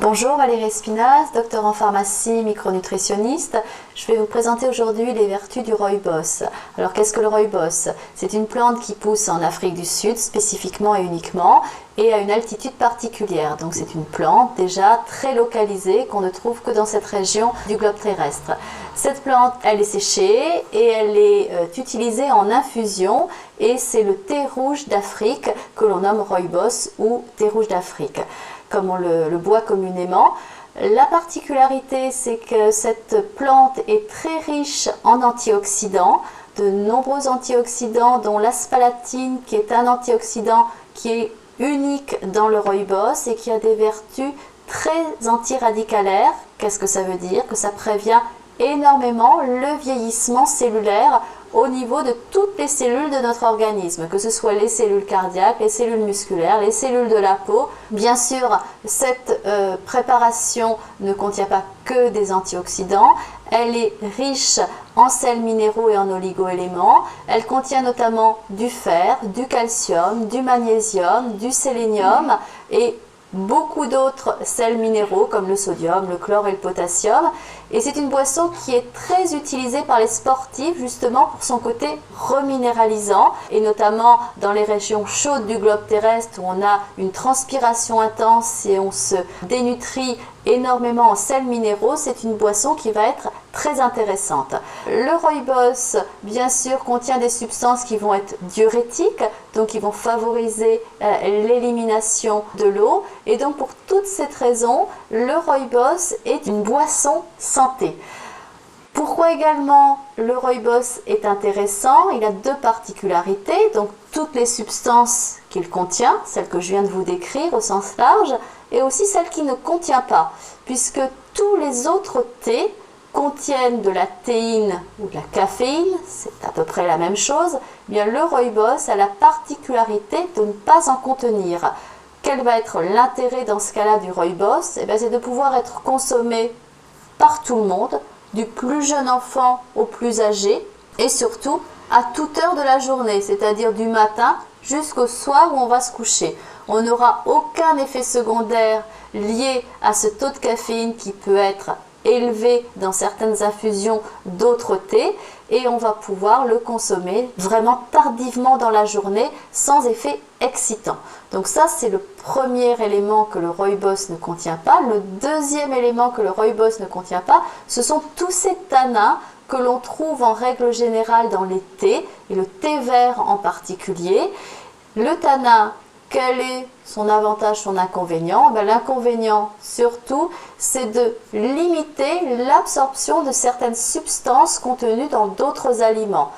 Bonjour, Valérie Espinasse, docteur en pharmacie, micronutritionniste. Je vais vous présenter aujourd'hui les vertus du rooibos. Alors qu'est-ce que le rooibos? C'est une plante qui pousse en Afrique du Sud spécifiquement et uniquement et à une altitude particulière. Donc c'est une plante déjà très localisée qu'on ne trouve que dans cette région du globe terrestre. Cette plante, elle est séchée et elle est utilisée en infusion et c'est le thé rouge d'Afrique que l'on nomme rooibos ou thé rouge d'Afrique, comme on le boit communément. La particularité, c'est que cette plante est très riche en antioxydants, de nombreux antioxydants dont l'aspalatine qui est un antioxydant qui est unique dans le rooibos et qui a des vertus très antiradicalaires. Qu'est-ce que ça veut dire? Que ça prévient énormément le vieillissement cellulaire au niveau de toutes les cellules de notre organisme, que ce soit les cellules cardiaques, les cellules musculaires, les cellules de la peau. Bien sûr, cette préparation ne contient pas que des antioxydants, elle est riche en sels minéraux et en oligoéléments. Elle contient notamment du fer, du calcium, du magnésium, du sélénium et beaucoup d'autres sels minéraux comme le sodium, le chlore et le potassium. Et c'est une boisson qui est très utilisée par les sportifs justement pour son côté reminéralisant et notamment dans les régions chaudes du globe terrestre où on a une transpiration intense et on se dénutrit énormément en sels minéraux. C'est une boisson qui va être très intéressante. Le rooibos, bien sûr, contient des substances qui vont être diurétiques, donc qui vont favoriser l'élimination de l'eau. Et donc pour toutes ces raisons, le rooibos est une boisson santé. Pourquoi également le rooibos est intéressant? Il a deux particularités, donc toutes les substances qu'il contient, celles que je viens de vous décrire au sens large, et aussi celles qu'il ne contient pas, puisque tous les autres thés contiennent de la théine ou de la caféine, c'est à peu près la même chose. Eh bien, le rooibos a la particularité de ne pas en contenir. Quel va être l'intérêt dans ce cas-là du rooibos? Eh bien, c'est de pouvoir être consommé par tout le monde, du plus jeune enfant au plus âgé, et surtout à toute heure de la journée, c'est-à-dire du matin jusqu'au soir où on va se coucher. On n'aura aucun effet secondaire lié à ce taux de caféine qui peut être élevé dans certaines infusions d'autres thés et on va pouvoir le consommer vraiment tardivement dans la journée sans effet excitant. Donc ça, c'est le premier élément que le rooibos ne contient pas. Le deuxième élément que le rooibos ne contient pas, ce sont tous ces tanins que l'on trouve en règle générale dans les thés, et le thé vert en particulier. Le tanin, quel est son avantage, son inconvénient? L'inconvénient surtout, c'est de limiter l'absorption de certaines substances contenues dans d'autres aliments.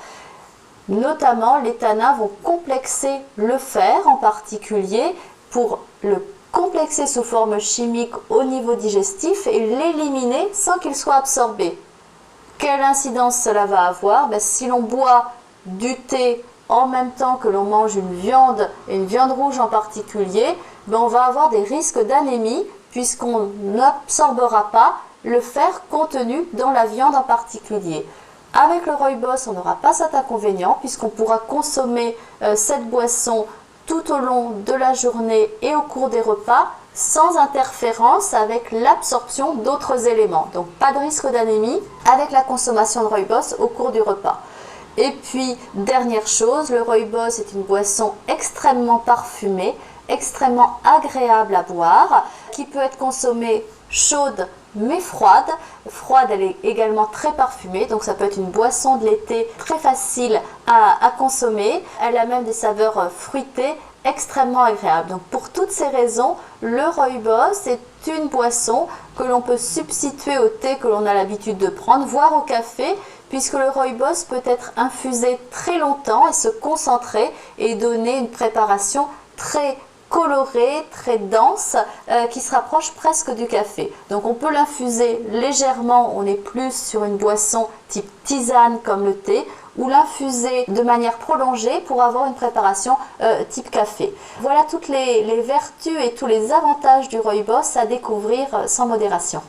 Notamment, les tanins vont complexer le fer en particulier pour le complexer sous forme chimique au niveau digestif et l'éliminer sans qu'il soit absorbé. Quelle incidence cela va avoir? Si l'on boit du thé en même temps que l'on mange une viande, et une viande rouge en particulier, on va avoir des risques d'anémie puisqu'on n'absorbera pas le fer contenu dans la viande en particulier. Avec le rooibos, on n'aura pas cet inconvénient puisqu'on pourra consommer cette boisson tout au long de la journée et au cours des repas sans interférence avec l'absorption d'autres éléments. Donc pas de risque d'anémie avec la consommation de rooibos au cours du repas. Et puis, dernière chose, le rooibos est une boisson extrêmement parfumée, extrêmement agréable à boire, qui peut être consommée chaude mais froide. Froide, elle est également très parfumée, donc ça peut être une boisson de l'été très facile à consommer. Elle a même des saveurs fruitées extrêmement agréables. Donc pour toutes ces raisons, le rooibos est une boisson que l'on peut substituer au thé que l'on a l'habitude de prendre, voire au café, puisque le rooibos peut être infusé très longtemps et se concentrer et donner une préparation très colorée, très dense, qui se rapproche presque du café. Donc on peut l'infuser légèrement, on est plus sur une boisson type tisane comme le thé, ou l'infuser de manière prolongée pour avoir une préparation type café. Voilà toutes les vertus et tous les avantages du rooibos à découvrir sans modération.